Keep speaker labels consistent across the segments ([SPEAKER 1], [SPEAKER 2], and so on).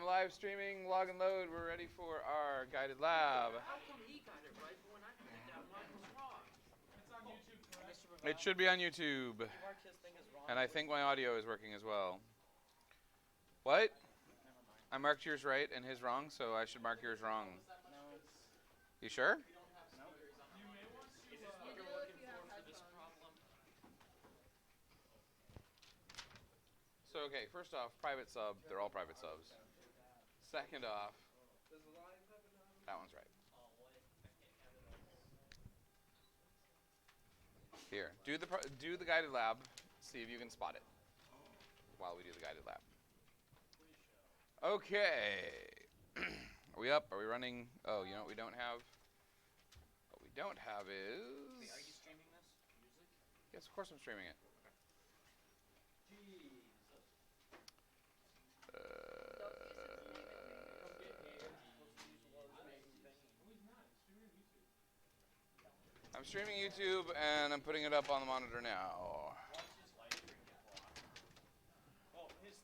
[SPEAKER 1] I'm live streaming, log and load. We're ready for our guided lab.
[SPEAKER 2] How come he got it right, but when I put it down, mine was wrong?
[SPEAKER 3] It's on YouTube, correct?
[SPEAKER 1] It should be on YouTube.
[SPEAKER 2] Did you mark his thing as wrong?
[SPEAKER 1] And I think my audio is working as well. What?
[SPEAKER 2] Never mind.
[SPEAKER 1] I marked yours right and his wrong, so I should mark yours wrong.
[SPEAKER 2] No, it's...
[SPEAKER 1] You sure?
[SPEAKER 2] No.
[SPEAKER 3] You may want
[SPEAKER 2] Is
[SPEAKER 3] to.
[SPEAKER 2] this what you're looking for this problem?
[SPEAKER 1] So, okay, first off, private sub. They're all private subs. Second off, that one's right. Here, do the guided lab. See if you can spot it while we do the guided lab. Okay. Are we up? Are we running? Oh, you know what we don't have? What we don't have is...
[SPEAKER 2] Wait, are you streaming this? Music?
[SPEAKER 1] Yes, of course I'm streaming it.
[SPEAKER 2] Jesus.
[SPEAKER 1] I'm streaming YouTube and I'm putting it up on the monitor now.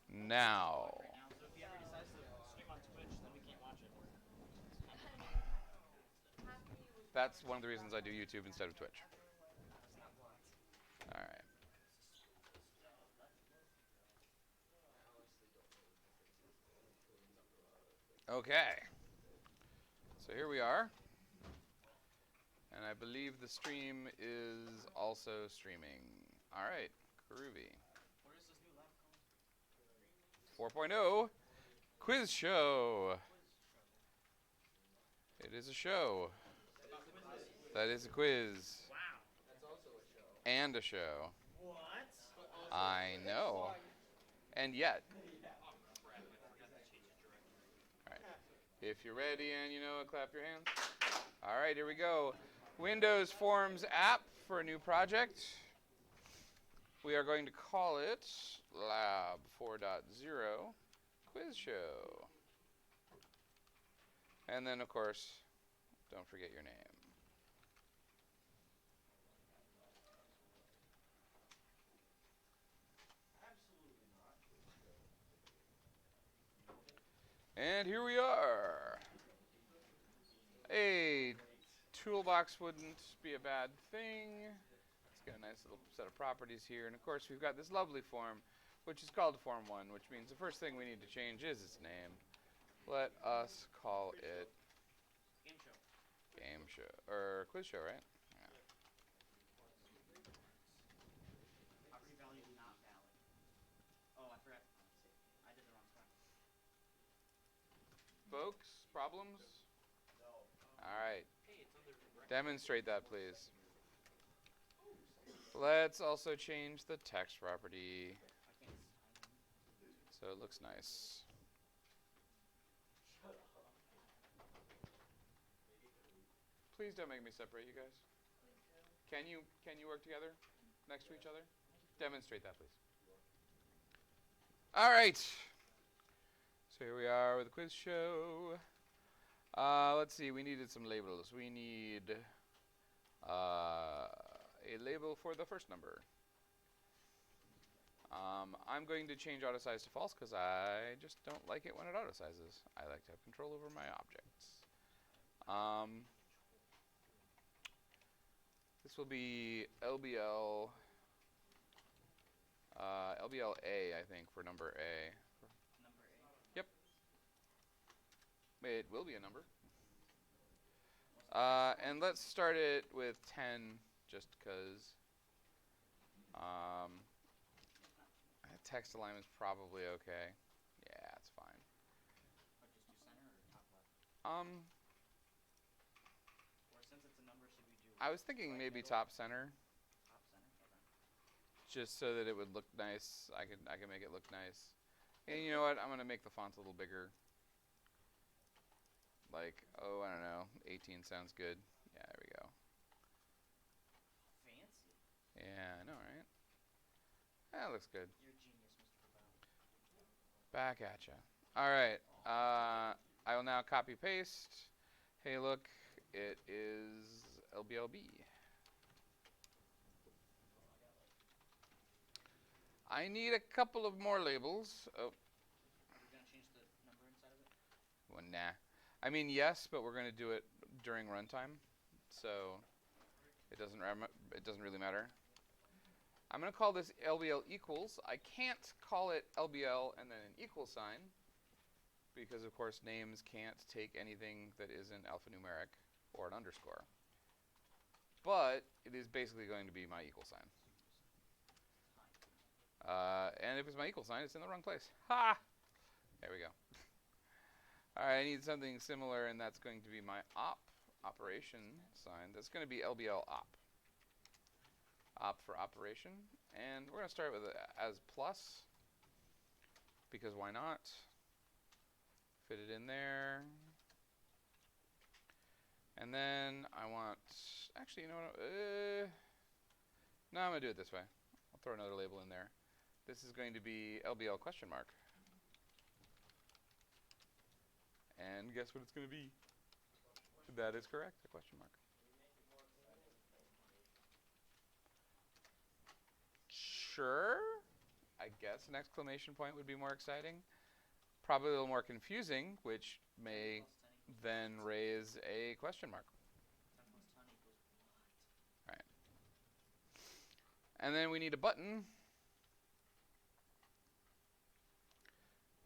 [SPEAKER 1] Now.
[SPEAKER 2] Right now, so if he ever decides to stream on Twitch, then we can't watch it.
[SPEAKER 1] That's one of the reasons I do YouTube instead of Twitch. All right. Okay. So here we are. And I believe the stream is also streaming. All right. Groovy.
[SPEAKER 2] What is this new lab called?
[SPEAKER 1] 4.0 quiz show. It is a show. That is a quiz.
[SPEAKER 2] Wow.
[SPEAKER 1] And a show.
[SPEAKER 2] What?
[SPEAKER 1] I know. And yet. Alright. If you're ready and you know it, clap your hands. Alright, here we go. Windows Forms app for a new project. We are going to call it Lab 4.0 Quiz Show. And then, of course, don't forget your name. And here we are. A toolbox wouldn't be a bad thing. Let's get a nice little set of properties here. And of course, we've got this lovely form, which is called Form 1, which means the first thing we need to change is its name. Let us call it
[SPEAKER 2] Game show.
[SPEAKER 1] Game Show, or Quiz Show, right? Yeah.
[SPEAKER 2] Property value not valid. Oh, I forgot. I did the wrong spot.
[SPEAKER 1] Folks, problems? All right.
[SPEAKER 2] Hey, it's under
[SPEAKER 1] Demonstrate that, please. Let's also change the text property
[SPEAKER 2] I can't.
[SPEAKER 1] so it looks nice. Please don't make me separate you guys. Can you work together next to each other? Demonstrate that, please. All right. So here we are with the quiz show. Let's see. We needed some labels. We need a label for the first number. I'm going to change auto size to false because I just don't like it when it auto sizes. I like to have control over my objects. This will be LBL, LBLA, I think, for number A.
[SPEAKER 2] Number 8.
[SPEAKER 1] Yep. It will be a number. And let's start it with 10, just because text alignment's probably okay. Yeah, it's fine.
[SPEAKER 2] What, just do center or top left? Or since it's a number, should we do
[SPEAKER 1] I was thinking maybe top center,
[SPEAKER 2] top center? Okay.
[SPEAKER 1] just so that it would look nice. I can make it look nice. And you know what? I'm gonna make the font a little bigger. Like, oh, I don't know, 18 sounds good. Yeah, there we go.
[SPEAKER 2] Fancy.
[SPEAKER 1] Yeah, I know, right? That looks good.
[SPEAKER 2] You're a genius, Mr. Bow.
[SPEAKER 1] Back at ya. All right. I will now copy paste. Hey, look, it is LBLB. I need a couple of more labels. Oh,
[SPEAKER 2] Are we going to change the number inside of
[SPEAKER 1] Well, nah. I mean, yes, but we're going to do it during runtime, so it doesn't really matter. I'm going to call this LBL equals. I can't call it LBL and then an equal sign because, of course, names can't take anything that isn't alphanumeric or an underscore. But it is basically going to be my equal sign. And if it's my equal sign, it's in the wrong place. Ha! There we go. All right, I need something similar, and that's going to be my operation sign. That's going to be LBL op. Op for operation. And we're going to start with as plus, because why not? Fit it in there. And then I want, actually, you know what? No, I'm going to do it this way. I'll throw another label in there. This is going to be LBL question mark. And guess what it's going to be? That is correct, a question mark. Sure. I guess an exclamation point would be more exciting. Probably a little more confusing, which may then raise a question mark.
[SPEAKER 2] 10 plus 10 equals what?
[SPEAKER 1] Right. And then we need a button.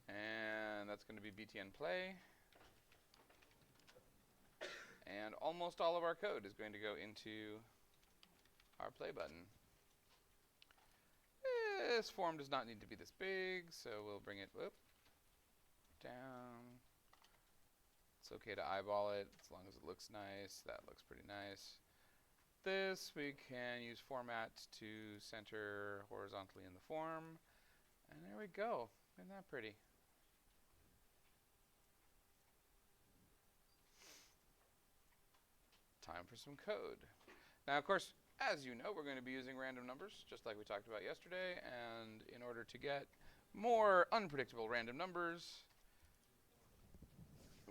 [SPEAKER 1] And that's going to be BTN play. And almost all of our code is going to go into our play button. This form does not need to be this big, so we'll bring it down. It's okay to eyeball it as long as it looks nice. That looks pretty nice. This we can use format to center horizontally in the form. And there we go. Isn't that pretty? Time for some code. Now, of course, as you know, we're going to be using random numbers, just like we talked about yesterday. And in order to get more unpredictable random numbers,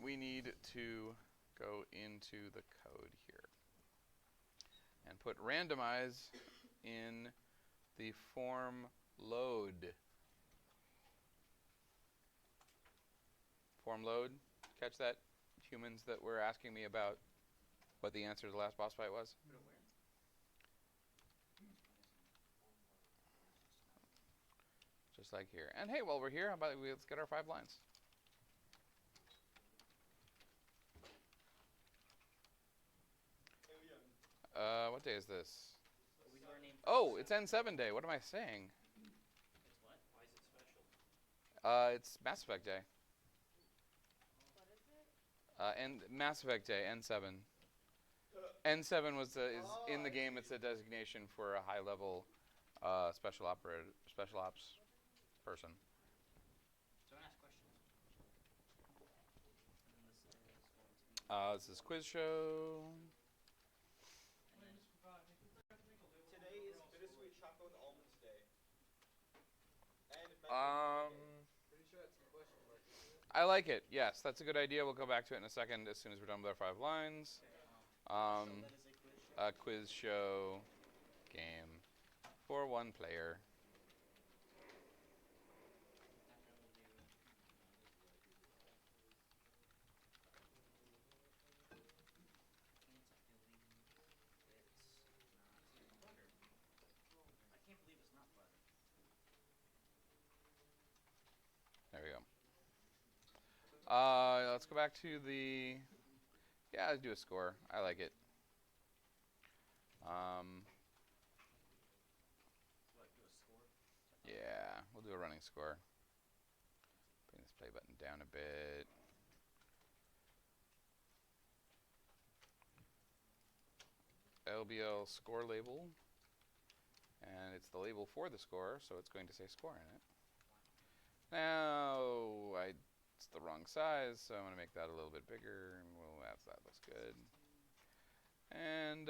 [SPEAKER 1] we need to go into the code here and put randomize in the form load. Form load. Catch that, humans that were asking me about what the answer to the last boss fight was?
[SPEAKER 2] Put it where?
[SPEAKER 1] Just like here. And hey, while we're here, how about let's get our 5 lines. What day is this?
[SPEAKER 2] We do our name
[SPEAKER 1] Oh, it's N7 day. What am I saying?
[SPEAKER 2] It's what? Why is it special?
[SPEAKER 1] It's Mass Effect day.
[SPEAKER 4] What is it?
[SPEAKER 1] And Mass Effect day, N7. N7 was is in the game. It's a designation for a high-level special ops person.
[SPEAKER 2] Don't ask questions. And this is going to be.
[SPEAKER 1] This is quiz show.
[SPEAKER 2] And then
[SPEAKER 5] Today is Bittersweet Chocolate and Almonds Day. And
[SPEAKER 6] Pretty sure that's a question mark, isn't it?
[SPEAKER 1] I like it. Yes, that's a good idea. We'll go back to it in a second as soon as we're done with our 5 lines.
[SPEAKER 2] so that is a quiz show.
[SPEAKER 1] A quiz show game for 1 player.
[SPEAKER 2] I can't believe it's not butter.
[SPEAKER 1] There we go. Let's go back to the. Yeah, let's do a score. I like it.
[SPEAKER 2] What, do a score?
[SPEAKER 1] Yeah, we'll do a running score. Bring this play button down a bit. LBL score label. And it's the label for the score, so it's going to say score in it. Now, it's the wrong size, so I'm going to make that a little bit bigger. And that looks good. And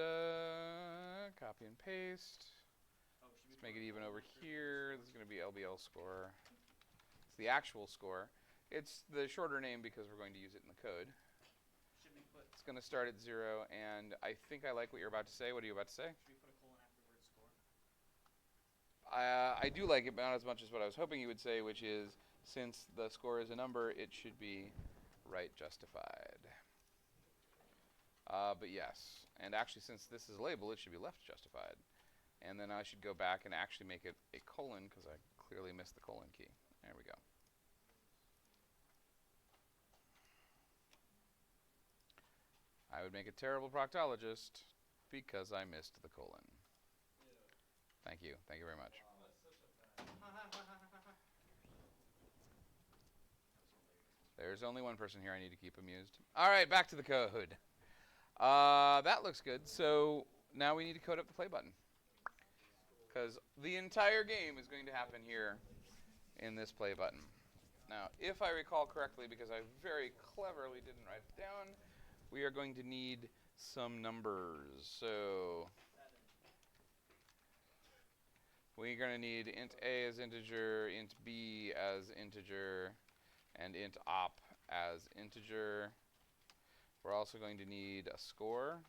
[SPEAKER 1] copy and paste.
[SPEAKER 2] Oh, should we
[SPEAKER 1] Let's make
[SPEAKER 2] put
[SPEAKER 1] it even
[SPEAKER 2] a
[SPEAKER 1] over
[SPEAKER 2] colon
[SPEAKER 1] here. This is going to be LBL score. It's the actual score. It's the shorter name because we're going to use it in the code.
[SPEAKER 2] Should we put?
[SPEAKER 1] It's going to start at 0, and I think I like what you're about to say. What are you about to say?
[SPEAKER 2] Should we put a colon after the word score?
[SPEAKER 1] I do like it, but not as much as what I was hoping you would say, which is since the score is a number, it should be right justified. But yes, and actually since this is a label, it should be left justified. And then I should go back and actually make it a colon because I clearly missed the colon key. There we go. I would make a terrible proctologist because I missed the colon. Thank you. Thank you very much. There's only one person here I need to keep amused. All right, back to the code. That looks good. So now we need to code up the play button. Because the entire game is going to happen here in this play button. Now, if I recall correctly, because I very cleverly didn't write it down, we are going to need some numbers. So we're going to need int a as integer, int b as integer, and int op as integer. We're also going to need a score.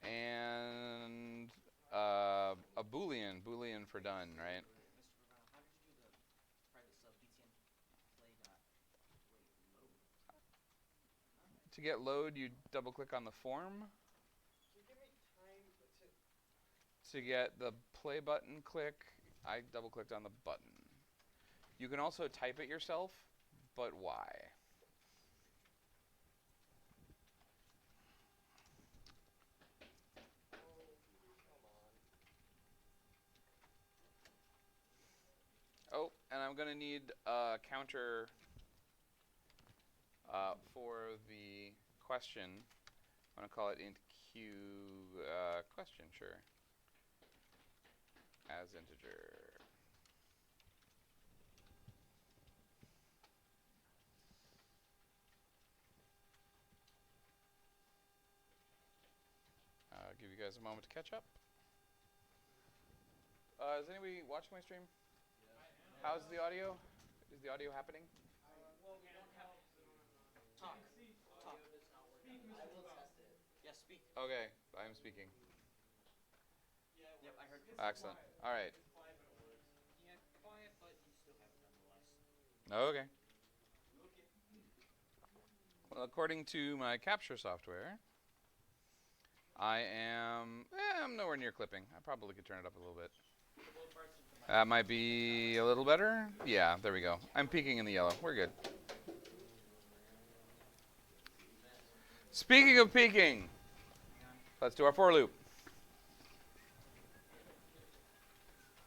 [SPEAKER 1] And a boolean for done, right?
[SPEAKER 2] Mr. Brown, how did you do the private sub btn play dot load?
[SPEAKER 1] To get load, you double click on the form.
[SPEAKER 5] Can you give me time to...
[SPEAKER 1] To get the play button click, I double clicked on the button. You can also type it yourself, but why? Oh, and I'm going to need a counter for the question. I'm going to call it int q question, sure, as integer. Give you guys a moment to catch up. Is anybody watching my stream? How's the audio? Is the audio happening?
[SPEAKER 2] Well, we don't have... Talk. Talk. I will test it. Yeah, speak.
[SPEAKER 1] Okay, I'm speaking.
[SPEAKER 2] Yep, I heard.
[SPEAKER 1] Excellent. All right.
[SPEAKER 2] Yeah, quiet, but you still have it nonetheless.
[SPEAKER 1] Okay. Well, according to my capture software, I'm nowhere near clipping. I probably could turn it up a little bit. That might be a little better. Yeah, there we go. I'm peaking in the yellow. We're good. Speaking of peaking, let's do our for loop.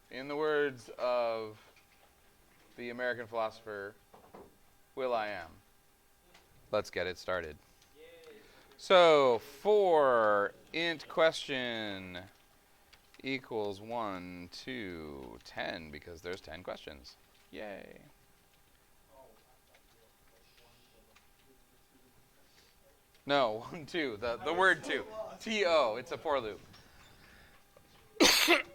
[SPEAKER 1] In the words of the American philosopher will.i.am, let's get it started. So, for int question equals 1 to 10, because there's 10 questions. Yay. No, 1, 2, the word 2. T-O, it's a for loop.
[SPEAKER 2] Hold on,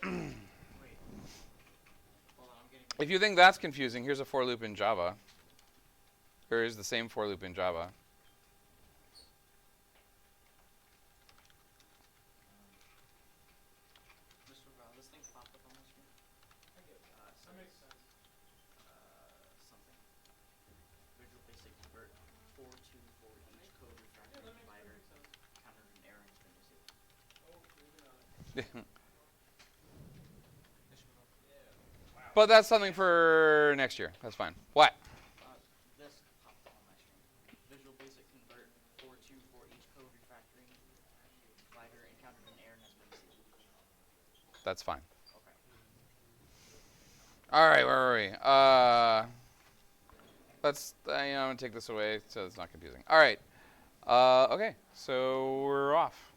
[SPEAKER 2] I'm getting...
[SPEAKER 1] If you think that's confusing, here's a for loop in Java. Here is the same for loop in Java.
[SPEAKER 2] Mr. Brown, this thing popped up on my screen.
[SPEAKER 3] That makes sense.
[SPEAKER 2] Something. Visual Basic convert 4 to for each code refactor
[SPEAKER 3] Yeah, that makes
[SPEAKER 2] provider.
[SPEAKER 3] perfect sense.
[SPEAKER 2] Countered an error has been disabled.
[SPEAKER 3] Oh, maybe not.
[SPEAKER 2] Mr. Brown.
[SPEAKER 1] But that's something for next year. That's fine. What?
[SPEAKER 2] This popped up on my screen. Visual Basic convert 4 to for each code refactoring provider encountered an error and has been disabled.
[SPEAKER 1] That's fine.
[SPEAKER 2] Okay.
[SPEAKER 1] All right, where were we? I'm gonna take this away so it's not confusing. All right. Okay, so we're off.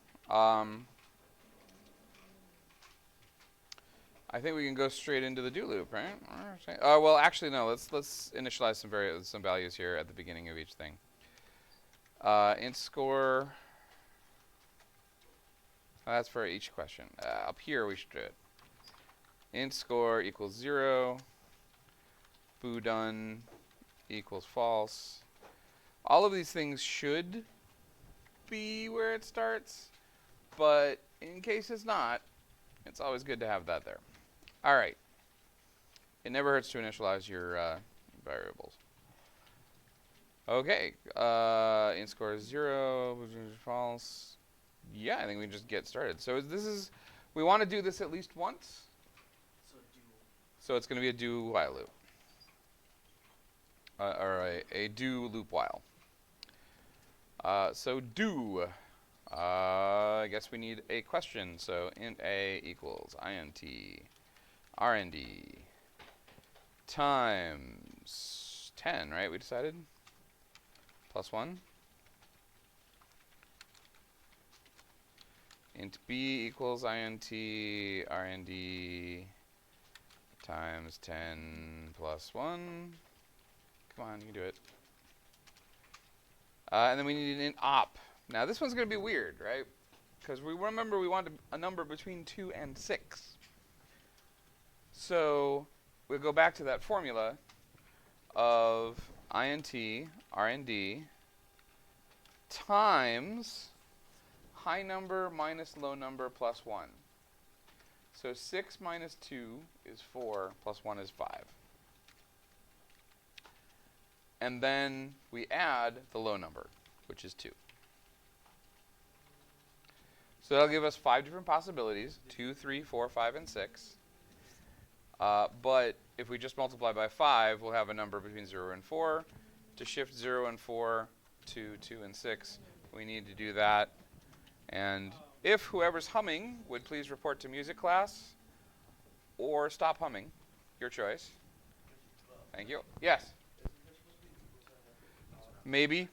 [SPEAKER 1] I think we can go straight into the do loop, right? Well, actually, no. Let's initialize some values here at the beginning of each thing. Int score. That's for each question. Up here, we should do it. Int score equals 0. Boo done equals false. All of these things should be where it starts, but in case it's not, it's always good to have that there. All right. It never hurts to initialize your variables. Okay, int score is 0, false. Yeah, I think we can just get started. So we want to do this at least once.
[SPEAKER 2] So do.
[SPEAKER 1] So it's going to be a do while loop. Or a do loop while. So do. I guess we need a question. So int a equals int rnd times 10, right? We decided? Plus 1. Int b equals int rnd times 10 plus 1. Come on, you can do it. And then we need an int op. Now this one's going to be weird, right? Because we remember we wanted a number between 2 and 6. So we'll go back to that formula of int rnd times high number minus low number plus 1. So 6 minus 2 is 4, plus 1 is 5. And then we add the low number, which is 2. So that'll give us 5 different possibilities, 2, 3, 4, 5, and 6. But if we just multiply by 5, we'll have a number between 0 and 4. To shift 0 and 4 to 2 and 6, we need to do that. And if whoever's humming would please report to music class or stop humming, your choice. Thank you. Yes? Maybe.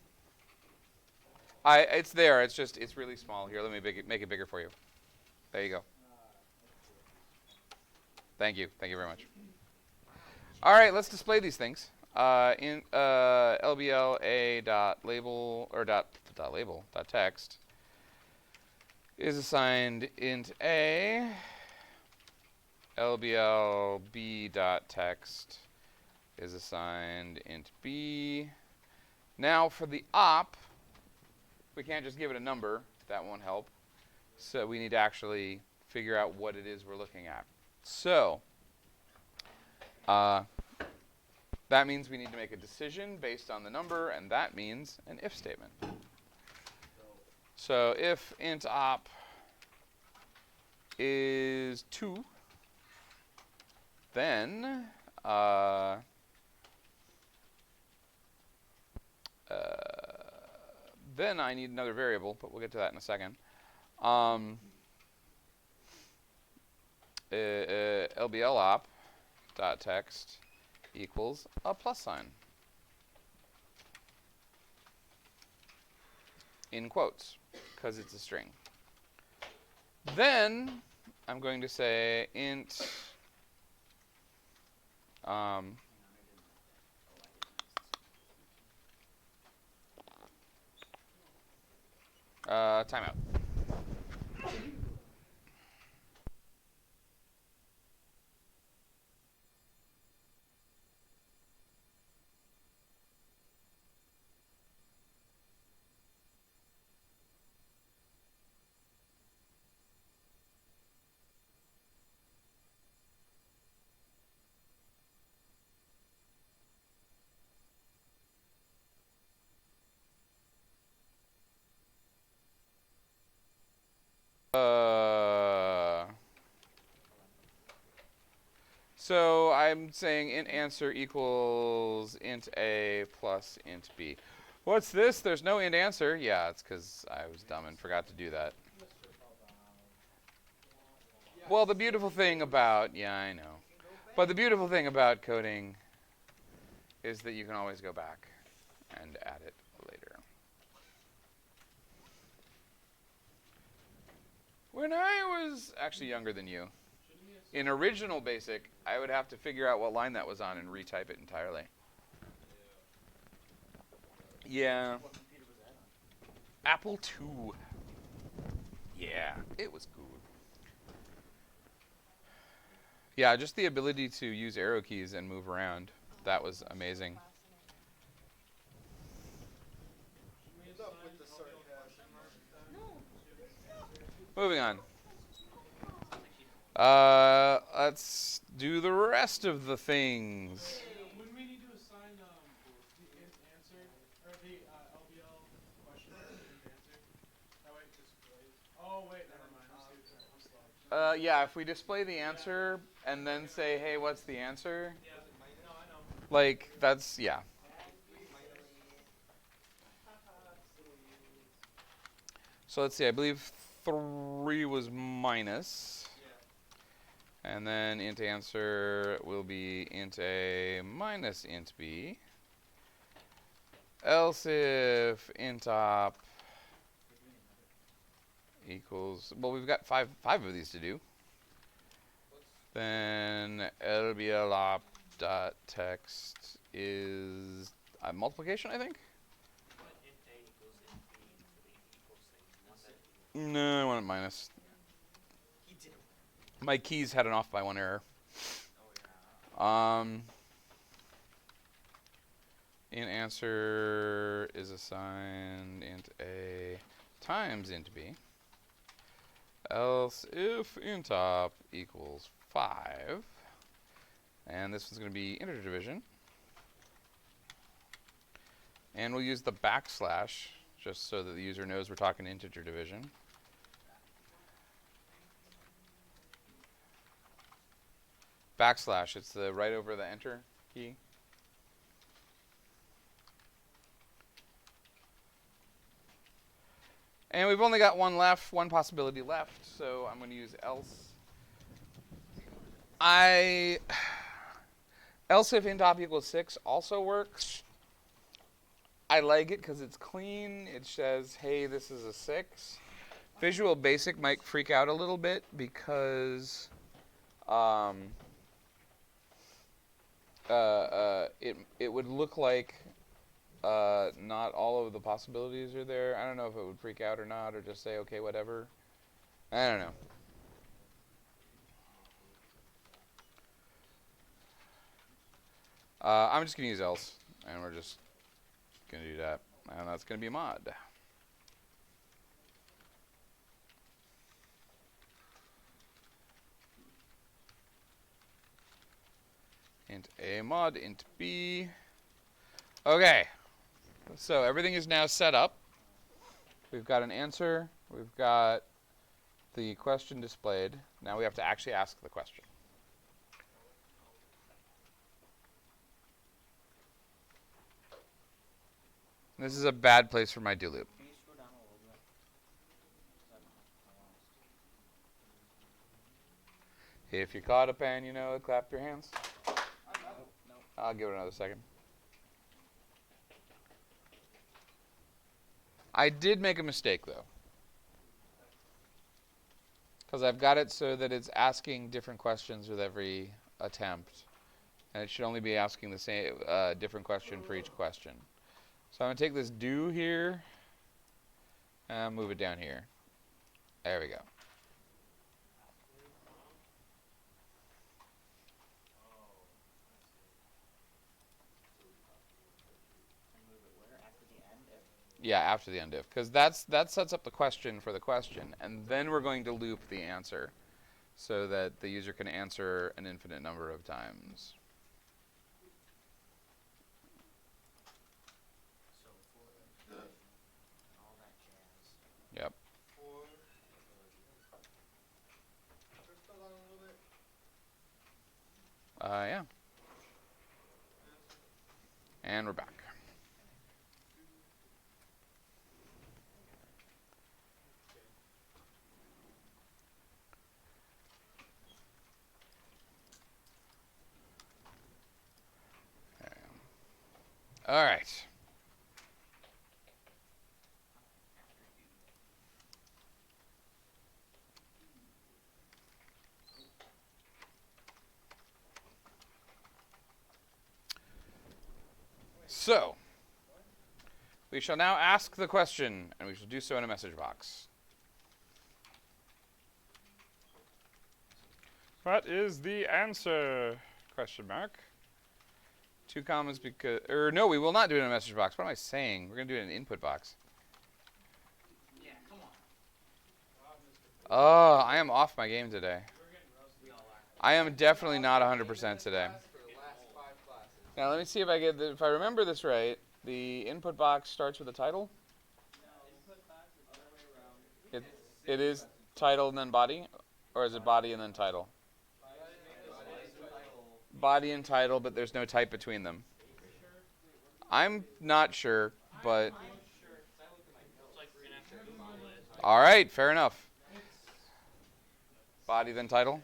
[SPEAKER 1] It's there. It's really small. Here, let me make it bigger for you. There you go. Thank you. Thank you very much. All right, let's display these things. In lbl a.label or .label .text is assigned int a. lbl b.text is assigned int b. Now for the op, we can't just give it a number. That won't help. So we need to actually figure out what it is we're looking at. So that means we need to make a decision based on the number, and that means an if statement. So if int op is 2, then then I need another variable, but we'll get to that in a second. LBL op dot text equals a plus sign in quotes because it's a string. Then I'm going to say int timeout. So I'm saying int answer equals int a plus int b. What's this? There's no int answer. Yeah, it's because I was dumb and forgot to do that. Well, the beautiful thing about, yeah, I know. But the beautiful thing about coding is that you can always go back and add it later. When I was actually younger than you, in original BASIC, I would have to figure out what line that was on and retype it entirely. Yeah.
[SPEAKER 2] What computer was that on?
[SPEAKER 1] Apple II. Yeah, it was good. Yeah, just the ability to use arrow keys and move around. That was amazing.
[SPEAKER 6] Enough with the sarcasm.
[SPEAKER 1] Moving on. Let's do the rest of the things.
[SPEAKER 3] When we need to assign the int answer, or the LBL question and answer? That way it displays. Oh wait, never mind. I'm stupid. I'm slow.
[SPEAKER 1] Yeah, if we display the answer and then say, hey, what's the answer?
[SPEAKER 3] Yeah. No, I know.
[SPEAKER 1] Like, that's, yeah. So let's see, I believe 3 was minus. And then int answer will be int a minus int b. Else if int op equals, well, we've got five of these to do. Then lbl op dot text is multiplication, I think. No, I want it minus. My keys had an off by 1 error. Int answer is assigned int a times int b. Else if int op equals 5, and this is going to be integer division, and we'll use the backslash just so that the user knows we're talking integer division. Backslash, it's the right over the enter key. And we've only got one possibility left, so I'm going to use else. Else if int op equals 6 also works. I like it because it's clean. It says, hey, this is a 6. Visual Basic might freak out a little bit because it would look like not all of the possibilities are there. I don't know if it would freak out or not, or just say, okay, whatever. I don't know. I'm just going to use else, and we're just going to do that. And that's going to be a mod. Int a mod, int b. Okay. So everything is now set up. We've got an answer. We've got the question displayed. Now we have to actually ask the question. This is a bad place for my do loop.
[SPEAKER 2] Can you scroll down a little bit?
[SPEAKER 1] If you caught a pen, you know, clap your hands.
[SPEAKER 2] No.
[SPEAKER 1] I'll give it another second. I did make a mistake, though. Because I've got it so that it's asking different questions with every attempt. And it should only be asking the same different question for each question. So I'm going to take this do here and move it down here. There we go. Yeah, after the end if, because that sets up the question for the question, and then we're going to loop the answer so that the user can answer an infinite number of times.
[SPEAKER 2] So for all that jazz.
[SPEAKER 1] Yep. Yeah. And we're back. All right. So, we shall now ask the question, and we shall do so in a message box. What is the answer? Question mark. 2 commas because, or no, we will not do it in a message box. What am I saying? We're going to do it in an input box.
[SPEAKER 2] Yeah, come on.
[SPEAKER 1] Oh, I am off my game today.
[SPEAKER 2] We all are.
[SPEAKER 1] I am definitely not 100% today. Now let me see if I get if I remember this right. The input box starts with a title. It is title and then body, or is it body and then title? Body and title, but there's no type between them. I'm not sure, but all right, fair enough. Body then title.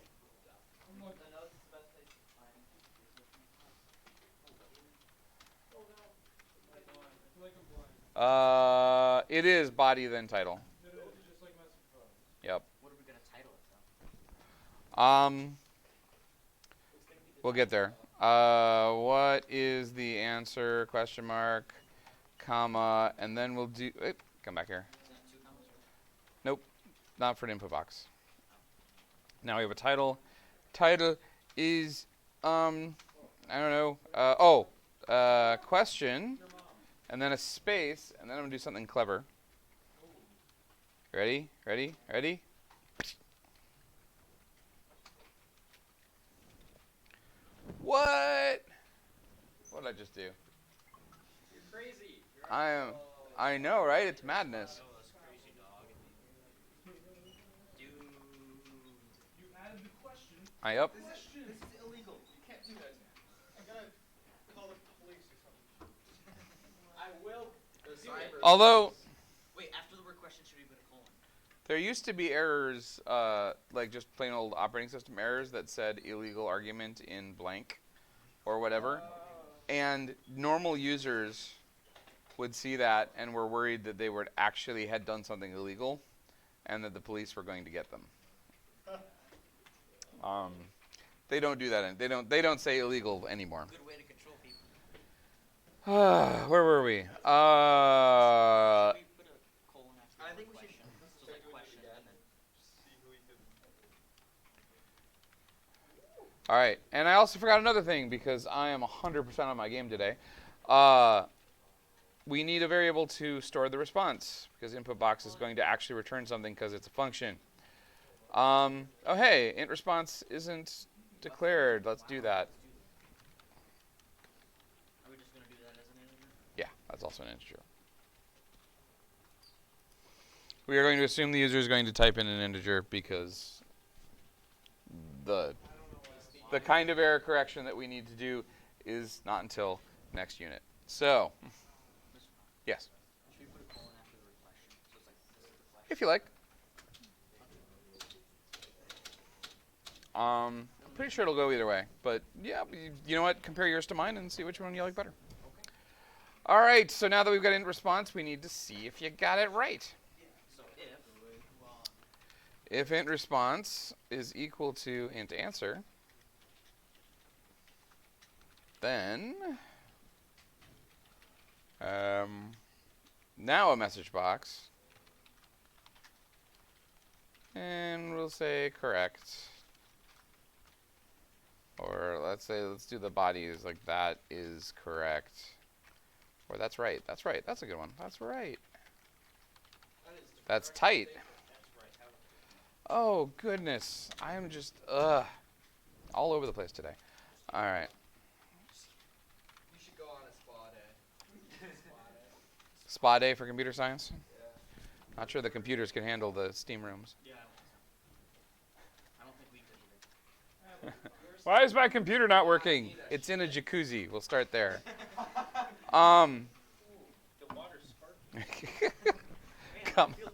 [SPEAKER 1] It is body then title. Yep.
[SPEAKER 2] What are we gonna title it though?
[SPEAKER 1] We'll get there. What is the answer? Question mark, comma, and then we'll do. Come back here.
[SPEAKER 2] Isn't it 2 commas or?
[SPEAKER 1] Nope, not for an input box. Now we have a title. Title is I don't know. Question, and then a space, and then I'm gonna do something clever. Ready? Ready? Ready? What? What did I just do?
[SPEAKER 6] You're crazy.
[SPEAKER 1] I know, right? It's madness.
[SPEAKER 2] Oh, that's crazy, dog. Dude.
[SPEAKER 3] You added the question.
[SPEAKER 1] Yep.
[SPEAKER 6] This is illegal. You can't do that.
[SPEAKER 5] I'm gonna call the police or something.
[SPEAKER 6] I will. The cyber.
[SPEAKER 1] Although
[SPEAKER 2] Wait, after the word question, should we put a colon?
[SPEAKER 1] there used to be errors, like just plain old operating system errors that said illegal argument in blank or whatever. And normal users would see that and were worried that they would actually had done something illegal and that the police were going to get them. They don't do that. They don't say illegal anymore.
[SPEAKER 2] Good way to control people.
[SPEAKER 1] Where were we?
[SPEAKER 2] Should we put a colon after
[SPEAKER 6] I
[SPEAKER 2] the
[SPEAKER 6] think
[SPEAKER 2] word
[SPEAKER 6] we should.
[SPEAKER 2] question? So
[SPEAKER 6] Start
[SPEAKER 2] like
[SPEAKER 6] doing it
[SPEAKER 2] question
[SPEAKER 6] again.
[SPEAKER 2] and then.
[SPEAKER 6] See who we can.
[SPEAKER 1] All right, and I also forgot another thing because I am 100% on my game today. We need a variable to store the response because input box is going to actually return something because it's a function. Oh hey, int response isn't declared. Let's do that.
[SPEAKER 2] Are we just gonna do that as an integer?
[SPEAKER 1] Yeah, that's also an integer. We are going to assume the user is going to type in an integer because the kind of error correction that we need to do is not until next unit. So, yes,
[SPEAKER 2] Should we put a colon after the word question? So it's like this is the question.
[SPEAKER 1] if you like. I'm pretty sure it'll go either way, but yeah, you know what? Compare yours to mine and see which one you like better. All right, so now that we've got int response, we need to see if you got it right.
[SPEAKER 2] So
[SPEAKER 1] If int response is equal to int answer, then now a message box, and we'll say correct. Or let's do the bodies like that is correct. Or that's right. That's right. That's a good one. That's right. That's tight. Oh goodness. I am just all over the place today. All right.
[SPEAKER 6] You should go on a spa day.
[SPEAKER 1] Spa day for computer science.
[SPEAKER 6] Yeah.
[SPEAKER 1] Not sure the computers can handle the steam rooms.
[SPEAKER 2] yeah, I don't think we could either.
[SPEAKER 1] Why is my computer not working? It's in a jacuzzi. We'll start there.
[SPEAKER 6] The water's sparkling.
[SPEAKER 1] Come.
[SPEAKER 6] You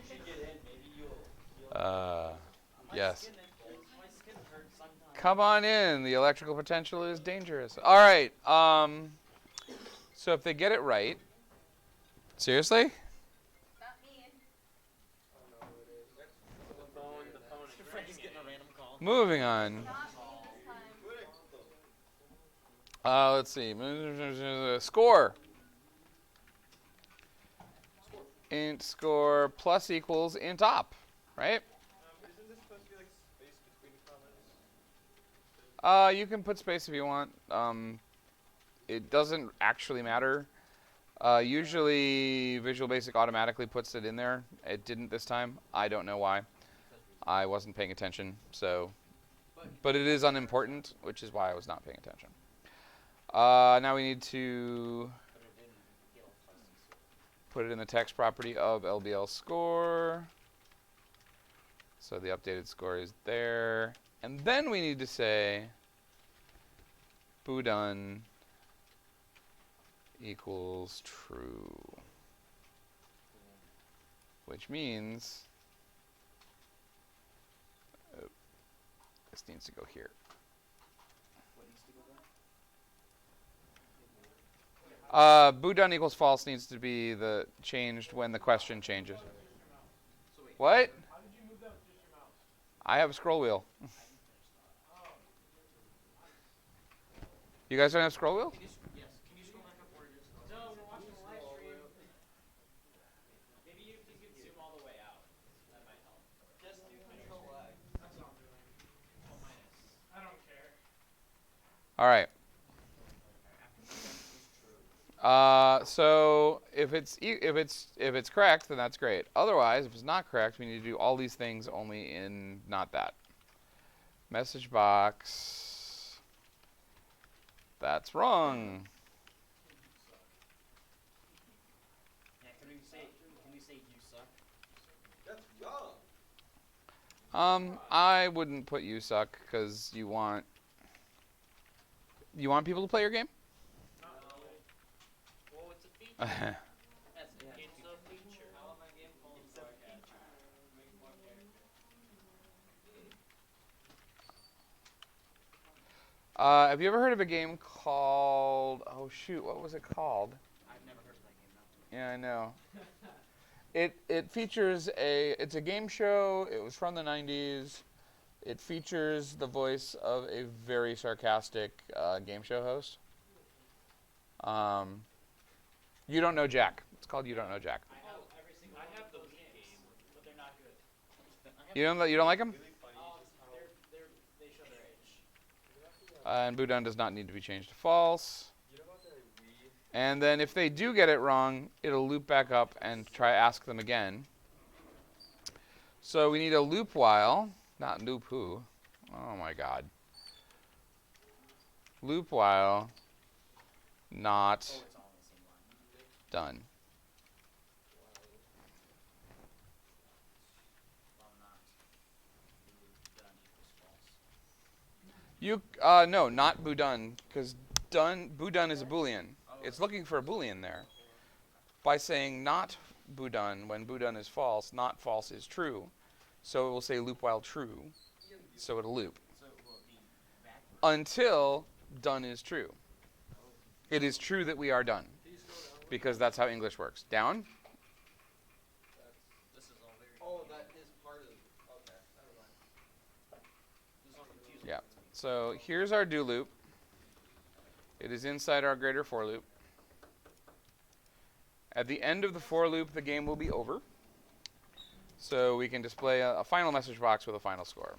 [SPEAKER 6] should get in. Maybe you'll
[SPEAKER 1] Yes.
[SPEAKER 2] My skin hurts sometimes.
[SPEAKER 1] Come on in. The electrical potential is dangerous. All right. So if they get it right, seriously?
[SPEAKER 4] Not me.
[SPEAKER 6] The phone is
[SPEAKER 2] Frankie's getting a random call.
[SPEAKER 1] Moving on.
[SPEAKER 4] Not me this time.
[SPEAKER 1] Let's see. Score. Int score plus equals int op, right?
[SPEAKER 6] Isn't this supposed to be like space between commas?
[SPEAKER 1] You can put space if you want. It doesn't actually matter. Usually Visual Basic automatically puts it in there. It didn't this time. I don't know why. I wasn't paying attention, so. But it is unimportant, which is why I was not paying attention. Now we need to put it in the text property of LBL score. So the updated score is there. And then we need to say boudin equals true. Which means this needs to go here.
[SPEAKER 2] What needs to go there?
[SPEAKER 1] Boudin equals false needs to be the changed when the question changes.
[SPEAKER 2] So wait.
[SPEAKER 1] What?
[SPEAKER 3] How did you move that with just your mouse?
[SPEAKER 1] I have a scroll wheel. You guys don't have scroll wheel?
[SPEAKER 2] Can you, yes. Can you scroll back up where it is?
[SPEAKER 3] No, we're watching the live stream.
[SPEAKER 2] Maybe if you could zoom all the way out, that might help.
[SPEAKER 5] Just do control lag.
[SPEAKER 3] That's what I'm doing.
[SPEAKER 2] Oh, minus.
[SPEAKER 3] I don't care.
[SPEAKER 1] All right. So if it's correct, then that's great. Otherwise, if it's not correct, we need to do all these things only in not that. Message box. That's wrong.
[SPEAKER 2] Yeah, can we say you suck?
[SPEAKER 5] That's wrong.
[SPEAKER 1] I wouldn't put you suck because you want people to play your game.
[SPEAKER 2] Well, it's a feature.
[SPEAKER 1] Uh,
[SPEAKER 2] That's it's a feature. I want my game called it's a feature. Make more characters.
[SPEAKER 1] have you ever heard of a game called? Oh shoot, what was it called?
[SPEAKER 2] I've never heard of that game. No.
[SPEAKER 1] Yeah, I know. It features it's a game show. It was from the 90s. It features the voice of a very sarcastic game show host. You Don't Know Jack. It's called You Don't Know Jack.
[SPEAKER 2] I have every single. I have the Wii game, but they're not good.
[SPEAKER 1] You don't like them?
[SPEAKER 2] They show their age.
[SPEAKER 1] And boudin does not need to be changed to false.
[SPEAKER 6] You know about the Wii?
[SPEAKER 1] And then if they do get it wrong, it'll loop back up and try ask them again. So we need a loop while, not loop who. Oh my god. Loop while, not
[SPEAKER 2] Oh, it's all on the same line.
[SPEAKER 1] done.
[SPEAKER 2] Well, not. Done equals false.
[SPEAKER 1] You no, not boudin, because boudin is a boolean. It's looking for a boolean there. By saying not boudin when boudin is false, not false is true. So it will say loop while true. So it'll loop
[SPEAKER 2] So it will be backwards.
[SPEAKER 1] until done is true. It is true that we are done because that's how English works. Down.
[SPEAKER 2] This is all very.
[SPEAKER 5] Oh, that is part of. Okay, never mind.
[SPEAKER 2] This is all confusing.
[SPEAKER 1] Yeah. So here's our do loop. It is inside our greater for loop. At the end of the for loop, the game will be over. So we can display a final message box with a final score.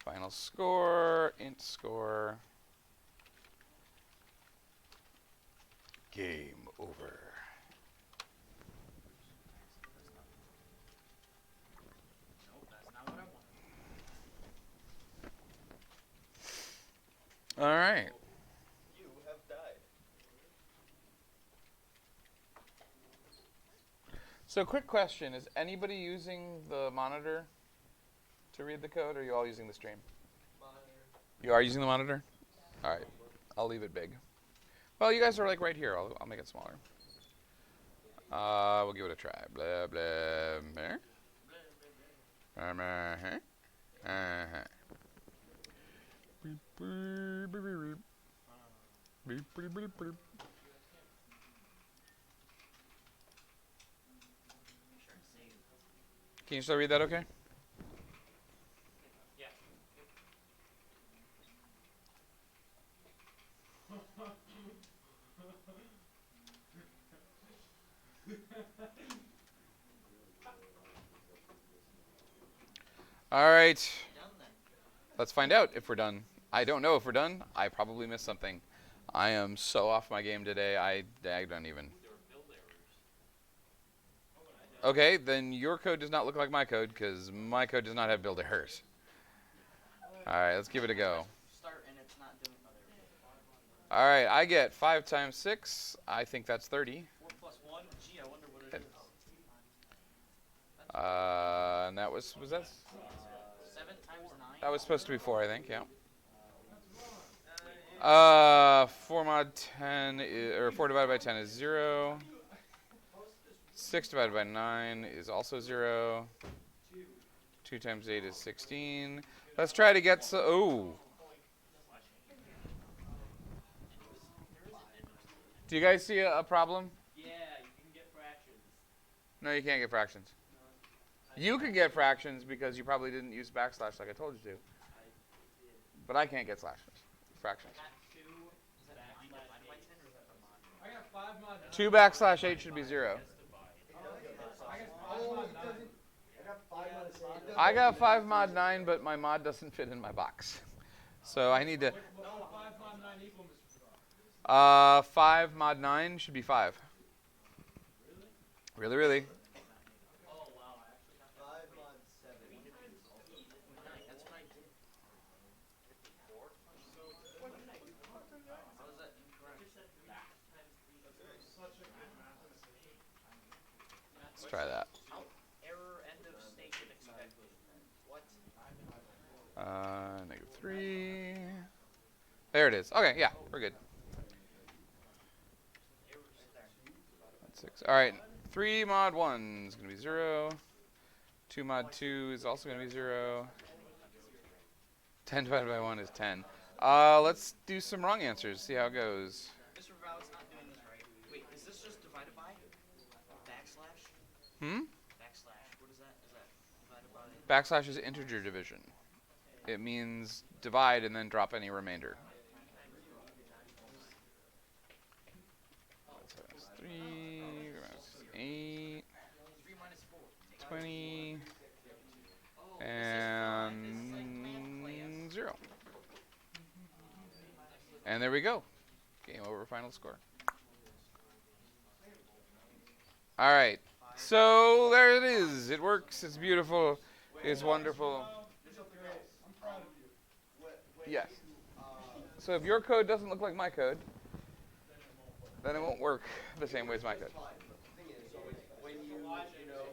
[SPEAKER 1] Final score, int score. Game over.
[SPEAKER 2] Nope, that's not what I wanted.
[SPEAKER 1] All right.
[SPEAKER 5] You have died.
[SPEAKER 1] So quick question, is anybody using the monitor to read the code, or are you all using the stream?
[SPEAKER 5] Monitor.
[SPEAKER 1] You are using the monitor? All right. I'll leave it big. Well, you guys are like right here. I'll make it smaller. We'll give it a try. Blah, blah, blah. Uh-huh. Uh-huh. Beep, beep, beep, beep. Beep, beep, beep, beep.
[SPEAKER 2] Make sure to save.
[SPEAKER 1] Can you still read that okay?
[SPEAKER 2] Yeah.
[SPEAKER 1] All right.
[SPEAKER 2] Done then.
[SPEAKER 1] Let's find out if we're done. I don't know if we're done. I probably missed something. I am so off my game today. I don't even. Okay, then your code does not look like my code because my code does not have build errors. All right, let's give it a go.
[SPEAKER 2] Start and it's not
[SPEAKER 1] All right, I get 5 times 6. I think that's 30.
[SPEAKER 2] 4 plus 1. Gee, I wonder what it is.
[SPEAKER 1] And that was that?
[SPEAKER 2] 7 times 9.
[SPEAKER 1] That was supposed to be 4, I think. Yeah. 4 mod 10 or 4 divided by 10 is 0. 6 divided by 9 is also 0. 2 times 8 is 16. Let's try to get Do you guys see a problem?
[SPEAKER 2] Yeah, you can get fractions.
[SPEAKER 1] No, you can't get fractions. You can get fractions because you probably didn't use backslash like I told you to. But I can't get fractions.
[SPEAKER 3] I got 5 mod 9.
[SPEAKER 1] 2 backslash 8 should be 0.
[SPEAKER 3] I got 5 mod 9.
[SPEAKER 1] I got 5 mod 9, but my mod doesn't fit in my box. So I need to...
[SPEAKER 3] What will 5 mod 9 equal, Mr. Fedora?
[SPEAKER 1] 5 mod 9 should be 5. Really, really.
[SPEAKER 2] Oh, wow. I actually got
[SPEAKER 5] 5 mod 7.
[SPEAKER 2] That's what I did. How is that incorrect?
[SPEAKER 3] Such a good mathematician.
[SPEAKER 1] Let's try that.
[SPEAKER 2] Error end of station expected. What?
[SPEAKER 1] -3. There it is. Okay, yeah, we're good. That's 6. All right, 3 mod 1 is going to be 0. 2 mod 2 is also going to be 0. 10 divided by 1 is 10. Let's do some wrong answers, see how it goes.
[SPEAKER 2] Mr. Val's not doing this right. Wait, is this just divided by? Backslash?
[SPEAKER 1] Hmm?
[SPEAKER 2] Backslash. What is that? Is that divided by?
[SPEAKER 1] Backslash is integer division. It means divide and then drop any remainder. That's 3, 8,
[SPEAKER 2] 3 minus 4.
[SPEAKER 1] 20,
[SPEAKER 2] Oh,
[SPEAKER 1] and 0. And there we go. Game over, final score. All right. So there it is. It works. It's beautiful. It's wonderful.
[SPEAKER 3] I'm proud of you.
[SPEAKER 1] Yes. So if your code doesn't look like my code, then it won't work the same way as my code.
[SPEAKER 5] The thing is, when you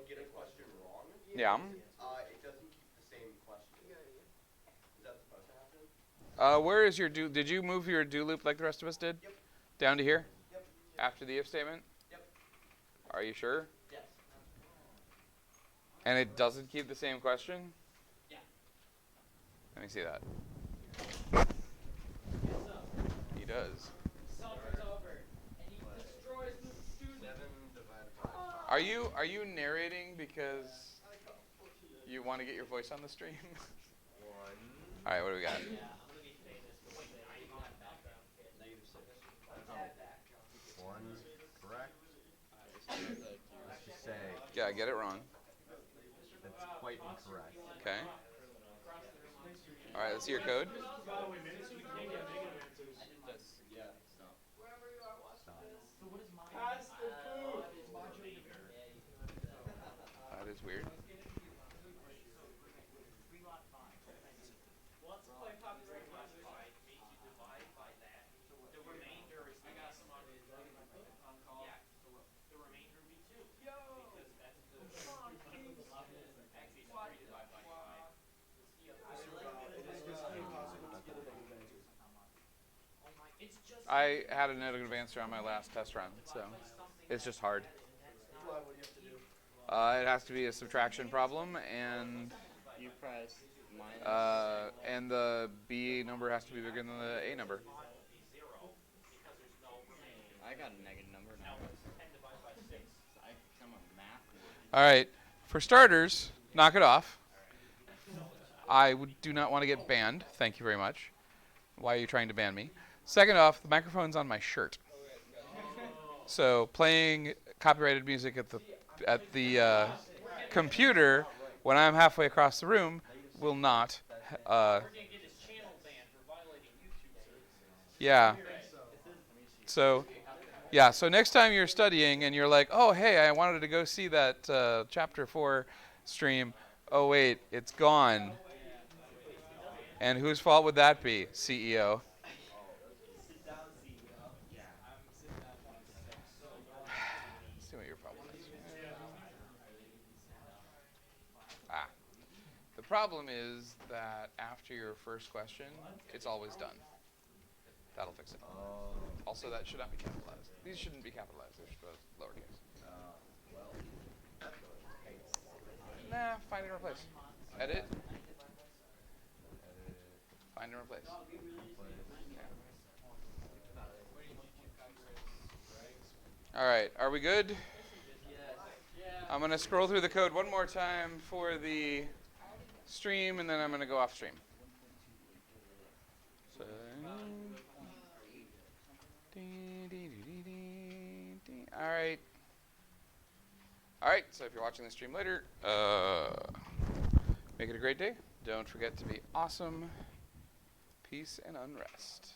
[SPEAKER 5] get a question wrong,
[SPEAKER 1] Yeah.
[SPEAKER 5] it doesn't keep the same question. Is that supposed to happen?
[SPEAKER 1] Where is your do? Did you move your do loop like the rest of us did?
[SPEAKER 5] Yep.
[SPEAKER 1] Down to here?
[SPEAKER 5] Yep.
[SPEAKER 1] After the if statement?
[SPEAKER 5] Yep.
[SPEAKER 1] Are you sure?
[SPEAKER 2] Yes.
[SPEAKER 1] And it doesn't keep the same question?
[SPEAKER 2] Yeah.
[SPEAKER 1] Let me see that. He does.
[SPEAKER 2] Summer's over, and he destroys the student.
[SPEAKER 5] 7 divided by 5.
[SPEAKER 1] Are you narrating because you want to get your voice on the stream?
[SPEAKER 5] 1.
[SPEAKER 1] All right, what do we got?
[SPEAKER 2] Yeah, I'm gonna be famous, but wait, I don't have background kid. -6.
[SPEAKER 5] 1 correct. Let's just say
[SPEAKER 1] Yeah, I get it wrong.
[SPEAKER 5] that's quite incorrect.
[SPEAKER 1] Okay. All right, let's see your code.
[SPEAKER 3] By the way, minutes you can't get negative answers.
[SPEAKER 5] Yeah, stop.
[SPEAKER 2] So what is mine?
[SPEAKER 3] Pass the food.
[SPEAKER 1] That is weird.
[SPEAKER 2] 3 mod 5. Let's play copyright mod 5. Make you divide by that. The remainder is. I got some on call. Yeah. The remainder would be 2. Yo. Because that's the. Actually, it's 3 divided by 5. It's just.
[SPEAKER 1] I had a negative answer on my last test run, so it's just hard. It has to be a subtraction problem, and
[SPEAKER 2] You press minus.
[SPEAKER 1] and the B number has to be bigger than the A number.
[SPEAKER 2] I got a negative number now. I'm a math.
[SPEAKER 1] All right, for starters, knock it off. I do not want to get banned. Thank you very much. Why are you trying to ban me? Second off, the microphone's on my shirt. So playing copyrighted music at the computer when I'm halfway across the room will not. Yeah. So, yeah. So next time you're studying and you're like, oh hey, I wanted to go see that chapter 4 stream. Oh wait, it's gone. And whose fault would that be, CEO? problem is that after your first question, it's always done. That'll fix it. Also, that should not be capitalized. These shouldn't be capitalized. They're both lowercase. Nah, find and replace. Edit. Find and replace. All right, are we good? I'm going to scroll through the code one more time for the stream, and then I'm going to go off stream. So, all right. All right, so if you're watching the stream later, make it a great day. Don't forget to be awesome. Peace and unrest.